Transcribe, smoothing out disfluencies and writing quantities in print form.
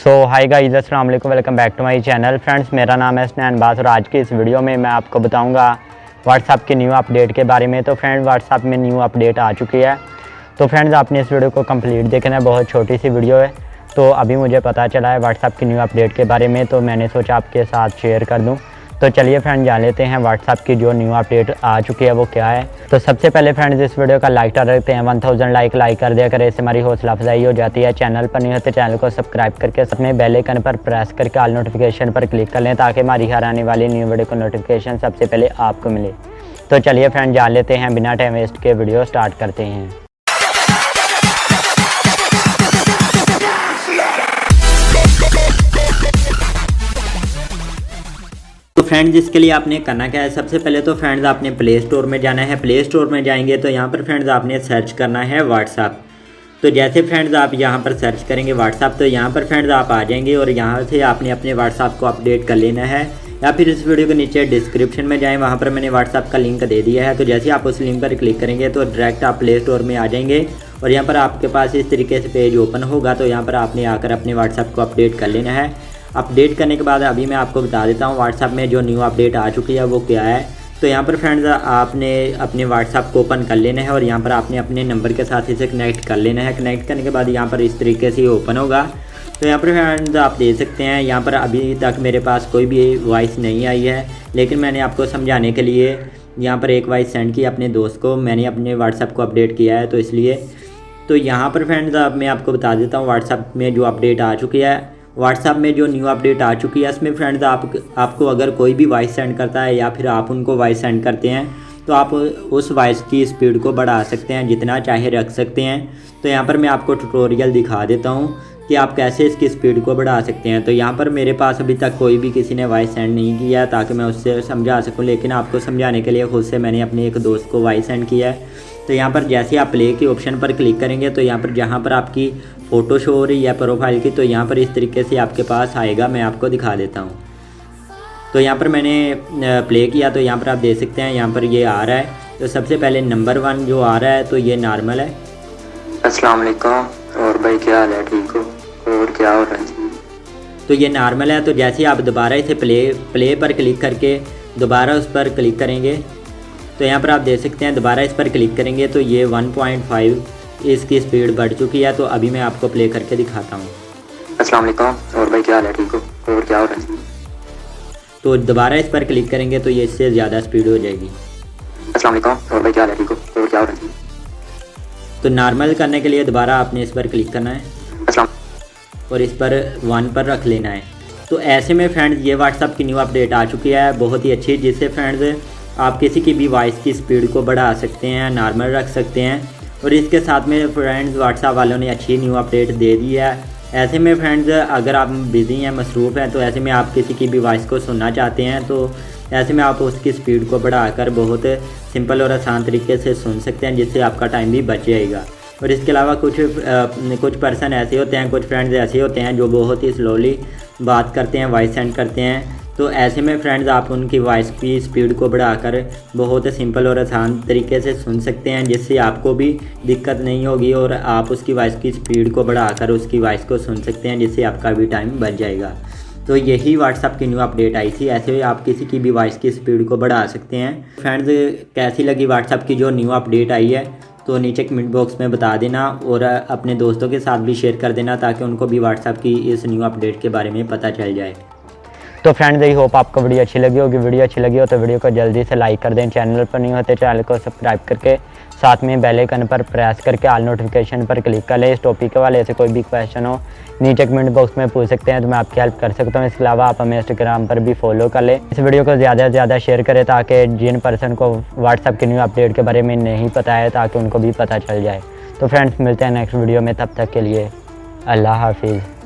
सो हाय guys, अस्सलाम वालेकुम, welcome back to my channel. Friends, मेरा नाम है स्नैन बास और आज की इस वीडियो में मैं आपको बताऊंगा व्हाट्सएप की न्यू अपडेट के बारे में। तो फ्रेंड्स, व्हाट्सएप में न्यू अपडेट आ चुकी है। तो फ्रेंड्स, आपने इस वीडियो को कंप्लीट देखना है, बहुत छोटी सी वीडियो है। तो अभी मुझे पता चला है व्हाट्सएप की न्यू अपडेट के बारे में, तो मैंने सोचा आपके साथ शेयर कर दूँ। तो चलिए फ्रेंड, जान लेते हैं व्हाट्सएप की जो न्यू अपडेट आ चुकी है वो क्या है। तो सबसे पहले फ्रेंड्स, इस वीडियो का लाइक कर देते हैं। 1000 लाइक कर दिया करें, इससे हमारी हौसला अफजाई हो जाती है। चैनल पर नहीं होते चैनल को सब्सक्राइब करके अपने बेल आइकन पर प्रेस करके ऑल नोटिफिकेशन पर क्लिक कर लें, ताकि हमारी हर आने वाली न्यू वीडियो को नोटिफिकेशन सबसे पहले आपको मिले। तो चलिए फ्रेंड, जान लेते हैं, बिना टाइम वेस्ट के वीडियो स्टार्ट करते हैं। तो फ्रेंड्स, इसके लिए आपने करना क्या है, सबसे पहले तो फ्रेंड्स आपने प्ले स्टोर में जाना है। प्ले स्टोर में जाएंगे तो यहाँ पर फ्रेंड्स आपने सर्च करना है व्हाट्सएप। तो जैसे फ्रेंड्स आप यहाँ पर सर्च करेंगे व्हाट्सएप, तो यहाँ पर फ्रेंड्स आप आ जाएंगे और यहाँ से आपने अपने व्हाट्सएप को अपडेट कर लेना है। या फिर इस वीडियो के नीचे डिस्क्रिप्शन में जाएँ, वहाँ पर मैंने व्हाट्सएप का लिंक दे दिया है। तो जैसे आप उस लिंक पर क्लिक करेंगे तो डायरेक्ट आप प्ले स्टोर में आ जाएंगे और यहाँ पर आपके पास इस तरीके से पेज ओपन होगा। तो यहाँ पर आपने आकर अपने व्हाट्सएप को अपडेट कर लेना है। अपडेट करने के बाद अभी मैं आपको बता देता हूँ व्हाट्सएप में जो न्यू अपडेट आ चुकी है वो क्या है। तो यहाँ पर फ्रेंड्स आपने अपने व्हाट्सएप को ओपन कर लेना है और यहाँ पर आपने अपने नंबर के साथ इसे कनेक्ट कर लेना है। कनेक्ट करने के बाद यहाँ पर इस तरीके से ओपन होगा। तो यहाँ पर फ्रेंड्स आप देख सकते हैं, यहाँ पर अभी तक मेरे पास कोई भी वॉइस नहीं आई है, लेकिन मैंने आपको समझाने के लिए यहाँ पर एक वॉइस सेंड की अपने दोस्त को। मैंने अपने व्हाट्सएप को अपडेट किया है, तो इसलिए तो यहाँ पर फ्रेंड्स मैं आपको बता देता हूँ व्हाट्सएप में जो अपडेट आ चुकी है। व्हाट्सएप में जो न्यू अपडेट आ चुकी है, इसमें फ्रेंड्स आपको अगर कोई भी वॉइस सेंड करता है या फिर आप उनको वॉइस सेंड करते हैं, तो आप उस वॉइस की स्पीड को बढ़ा सकते हैं, जितना चाहे रख सकते हैं। तो यहाँ पर मैं आपको ट्यूटोरियल दिखा देता हूँ कि आप कैसे इसकी स्पीड को बढ़ा सकते हैं। तो यहाँ पर मेरे पास अभी तक कोई भी किसी ने वॉइस सेंड नहीं किया है, ताकि मैं उससे समझा सकूँ, लेकिन आपको समझाने के लिए खुद से मैंने अपने एक दोस्त को वॉइस सेंड किया है। तो यहाँ पर जैसे आप प्ले के ऑप्शन पर क्लिक करेंगे, तो यहाँ पर जहाँ पर आपकी फ़ोटो शो हो रही है प्रोफाइल की, तो यहाँ पर इस तरीके से आपके पास आएगा। मैं आपको दिखा देता हूँ। तो यहाँ पर मैंने प्ले किया, तो यहाँ पर आप देख सकते हैं यहाँ पर ये आ रहा है। तो सबसे पहले नंबर 1 जो आ रहा है, तो ये नॉर्मल है। अस्सलाम वालेकुम, और भाई क्या हाल है, ठीक हो, और क्या हो रहा है? तो ये नॉर्मल है। तो जैसे आप दोबारा इसे प्ले पर क्लिक करके दोबारा उस पर क्लिक करेंगे, तो यहाँ पर आप देख सकते हैं दोबारा इस पर क्लिक करेंगे तो ये 1.5 इसकी स्पीड बढ़ चुकी है। तो अभी मैं आपको प्ले करके दिखाता हूँ। अस्सलाम वालेकुम, और भाई क्या हाल है, ठीक हो, और क्या हो रहा है? तो दोबारा इस पर क्लिक करेंगे तो ये इससे ज़्यादा स्पीड हो जाएगी। अस्सलाम वालेकुम, और भाई क्या हाल है, ठीक हो, और क्या हो रहा है? तो नॉर्मल करने के लिए दोबारा आपने इस पर क्लिक करना है और इस पर 1 पर रख लेना है। तो ऐसे में फ्रेंड्स ये व्हाट्सएप की न्यू अपडेट आ चुकी है, बहुत ही अच्छी, जिससे फ्रेंड्स आप किसी की भी वॉइस की स्पीड को बढ़ा सकते हैं, नॉर्मल रख सकते हैं। और इसके साथ में फ्रेंड्स व्हाट्सएप वालों ने अच्छी न्यू अपडेट दे दी है। ऐसे में फ्रेंड्स अगर आप बिज़ी हैं, मसरूफ़ हैं, तो ऐसे में आप किसी की भी वॉइस को सुनना चाहते हैं, तो ऐसे में आप उसकी स्पीड को बढ़ाकर बहुत सिंपल और आसान तरीके से सुन सकते हैं, जिससे आपका टाइम भी बच जाएगा। और इसके अलावा कुछ पर्सन ऐसे होते हैं, कुछ फ्रेंड्स ऐसे होते हैं जो बहुत ही स्लोली बात करते हैं, वॉइस सेंड करते हैं। तो ऐसे में फ्रेंड्स आप उनकी वॉइस की स्पीड को बढ़ाकर बहुत सिंपल और आसान तरीके से सुन सकते हैं, जिससे आपको भी दिक्कत नहीं होगी और आप उसकी वॉइस की स्पीड को बढ़ाकर उसकी वॉइस को सुन सकते हैं, जिससे आपका भी टाइम बच जाएगा। तो यही व्हाट्सएप की न्यू अपडेट आई थी। ऐसे आप किसी की भी वॉइस की स्पीड को बढ़ा सकते हैं। फ्रेंड्स, कैसी लगी व्हाट्सएप की जो न्यू अपडेट आई है, तो नीचे कमेंट बॉक्स में बता देना और अपने दोस्तों के साथ भी शेयर कर देना, ताकि उनको भी व्हाट्सएप की इस न्यू अपडेट के बारे में पता चल जाए। तो फ्रेंड्स, आई होप आपको वीडियो अच्छी लगी होगी। वीडियो अच्छी लगी हो तो वीडियो को जल्दी से लाइक कर दें। चैनल पर नहीं होते चैनल को सब्सक्राइब करके साथ में बेल आइकन पर प्रेस करके ऑल नोटिफिकेशन पर क्लिक कर लें। इस टॉपिक के वाले से कोई भी क्वेश्चन हो नीचे कमेंट बॉक्स में पूछ सकते हैं, तो मैं आपकी हेल्प कर सकता हूँ। इसके अलावा आप हमें इंस्टाग्राम पर भी फॉलो कर लें। इस वीडियो को ज़्यादा से ज़्यादा शेयर करें, ताकि जिन पर्सन को व्हाट्सएप की न्यू अपडेट के बारे में नहीं पता है, ताकि उनको भी पता चल जाए। तो फ्रेंड्स, मिलते हैं नेक्स्ट वीडियो में, तब तक के लिए अल्लाह हाफिज़।